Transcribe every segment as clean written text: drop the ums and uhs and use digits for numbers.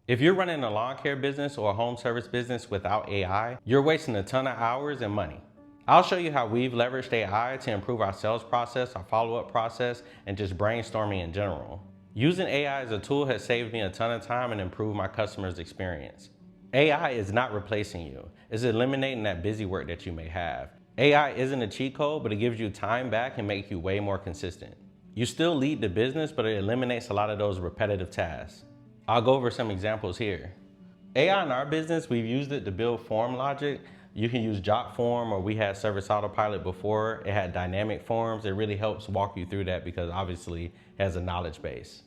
If you're running a lawn care business or a home service business without AI, you're wasting a ton of hours and money. I'll show you how we've leveraged AI to improve our sales process, our follow-up process, and just brainstorming in general. Using AI as a tool has saved me a ton of time and improved my customers' experience. AI is not replacing you. It's eliminating that busy work that you may have. AI isn't a cheat code, but it gives you time back and makes you way more consistent. You still lead the business, but it eliminates a lot of those repetitive tasks. I'll go over some examples here. AI in our business, we've used it to build form logic. You can use Jot Form, or we had Service Autopilot before. It had dynamic forms. It really helps walk you through that because obviously it has a knowledge base.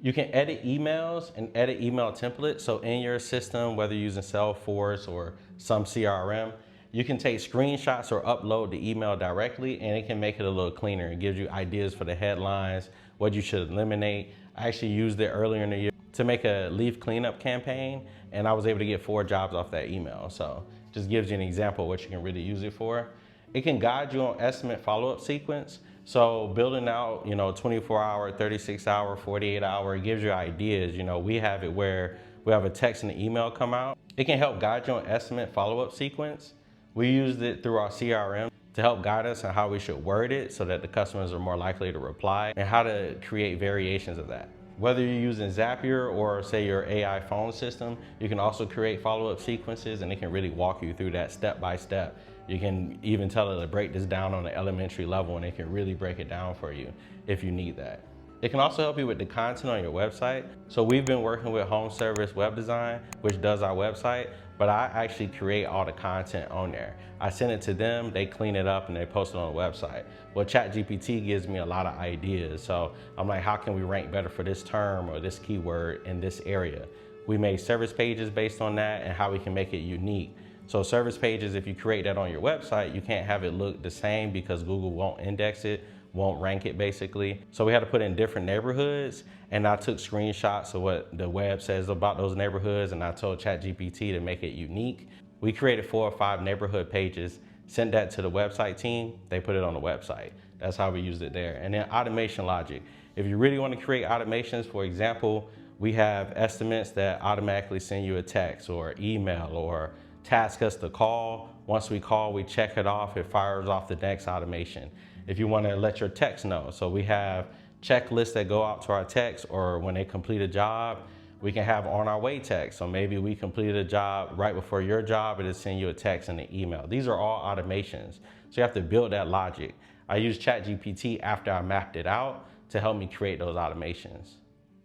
You can edit emails and edit email templates. So in your system, whether you're using Salesforce or some CRM, you can take screenshots or upload the email directly, and it can make it a little cleaner. It gives you ideas for the headlines, what you should eliminate. I actually used it earlier in the year to make a leaf cleanup campaign, and I was able to get 4 jobs off that email. So just gives you an example of what you can really use it for. It can guide you on estimate follow-up sequence. So building out, 24-hour, 36-hour, 48-hour, it gives you ideas. We have it where we have a text and an email come out. It can help guide you on estimate follow-up sequence. We used it through our CRM to help guide us on how we should word it so that the customers are more likely to reply, and how to create variations of that. Whether you're using Zapier or say your AI phone system, you can also create follow-up sequences, and it can really walk you through that step by step. You can even tell it to break this down on the elementary level, and it can really break it down for you if you need that. It can also help you with the content on your website. So we've been working with Home Service Web Design, which does our website, but I actually create all the content on there. I send it to them, they clean it up, and they post it on the website. Well, ChatGPT gives me a lot of ideas. So I'm like, how can we rank better for this term or this keyword in this area? We made service pages based on that and how we can make it unique. So service pages, if you create that on your website, you can't have it look the same because Google won't index it, won't rank it basically. So we had to put in different neighborhoods, and I took screenshots of what the web says about those neighborhoods, and I told ChatGPT to make it unique. We created 4 or 5 neighborhood pages, sent that to the website team, they put it on the website. That's how we used it there. And then automation logic. If you really want to create automations, for example, we have estimates that automatically send you a text or email or task us to call. Once we call, we check it off, it fires off the next automation. If you want to let your techs know, so we have checklists that go out to our techs, or when they complete a job, we can have on our way text. So maybe we completed a job right before your job, it'll send you a text and an email. These are all automations. So you have to build that logic. I use ChatGPT after I mapped it out to help me create those automations.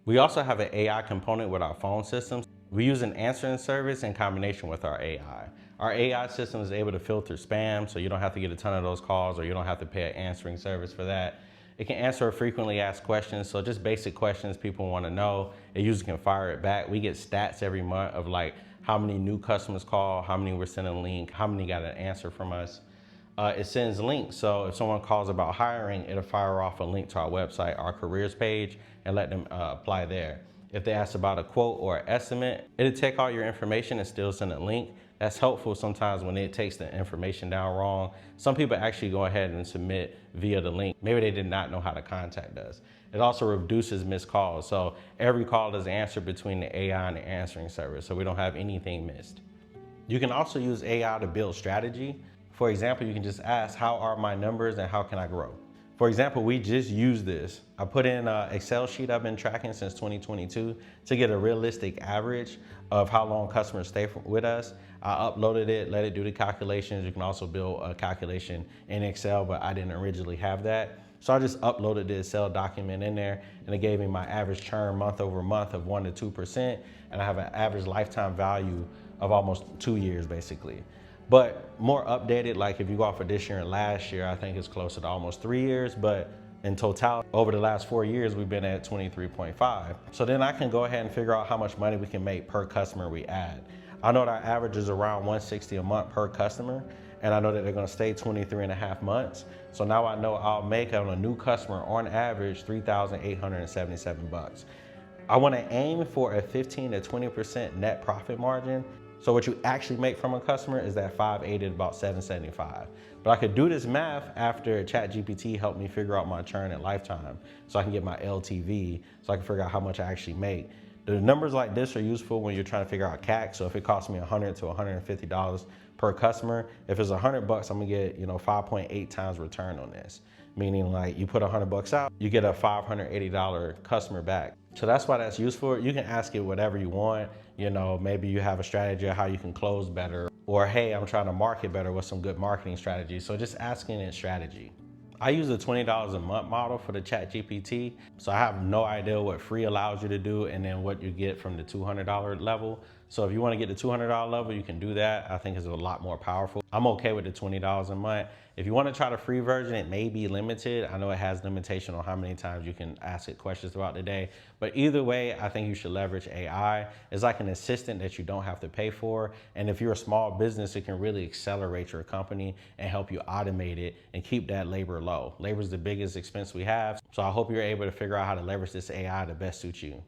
We also have an AI component with our phone systems. We use an answering service in combination with our AI. Our AI system is able to filter spam, so you don't have to get a ton of those calls, or you don't have to pay an answering service for that. It can answer frequently asked questions, so just basic questions people want to know. It usually can fire it back. We get stats every month of like how many new customers call, how many we're sending a link, how many got an answer from us. It sends links, so if someone calls about hiring, it'll fire off a link to our website, our careers page, and let them apply there. If they ask about a quote or an estimate, it'll take all your information and still send a link. That's helpful sometimes when it takes the information down wrong. Some people actually go ahead and submit via the link. Maybe they did not know how to contact us. It also reduces missed calls. So every call is answered between the AI and the answering service, so we don't have anything missed. You can also use AI to build strategy. For example, you can just ask, how are my numbers and how can I grow? For example, we just used this. I put in an Excel sheet I've been tracking since 2022 to get a realistic average of how long customers stay with us. I uploaded it, let it do the calculations. You can also build a calculation in Excel, but I didn't originally have that. So I just uploaded the Excel document in there, and it gave me my average churn month over month of 1% to 2%, and I have an average lifetime value of almost 2 years basically. But more updated, like if you go off of this year and last year, I think it's closer to almost 3 years, but in total, over the last 4 years, we've been at 23.5. So then I can go ahead and figure out how much money we can make per customer we add. I know that our average is around $160 a month per customer, and I know that they're gonna stay 23.5 months. So now I know I'll make on a new customer on average $3,877. I wanna aim for a 15 to 20% net profit margin. So what you actually make from a customer is that 580 to about 775. But I could do this math after ChatGPT helped me figure out my churn and lifetime, so I can get my LTV, so I can figure out how much I actually make. The numbers like this are useful when you're trying to figure out CAC. So if it costs me $100 to $150 per customer, if it's $100, I'm gonna get 5.8 times return on this. Meaning like you put $100 out, you get a $580 customer back. So that's why that's useful. You can ask it whatever you want. Maybe you have a strategy of how you can close better, or hey, I'm trying to market better with some good marketing strategies. So just asking it strategy. I use the $20 a month model for the ChatGPT. So I have no idea what free allows you to do and then what you get from the $200 level. So if you want to get the $200 level, you can do that. I think it's a lot more powerful. I'm okay with the $20 a month. If you want to try the free version, it may be limited. I know it has limitation on how many times you can ask it questions throughout the day, but either way, I think you should leverage AI. It's like an assistant that you don't have to pay for. And if you're a small business, it can really accelerate your company and help you automate it and keep that labor low. Labor is the biggest expense we have. So I hope you're able to figure out how to leverage this AI to best suit you.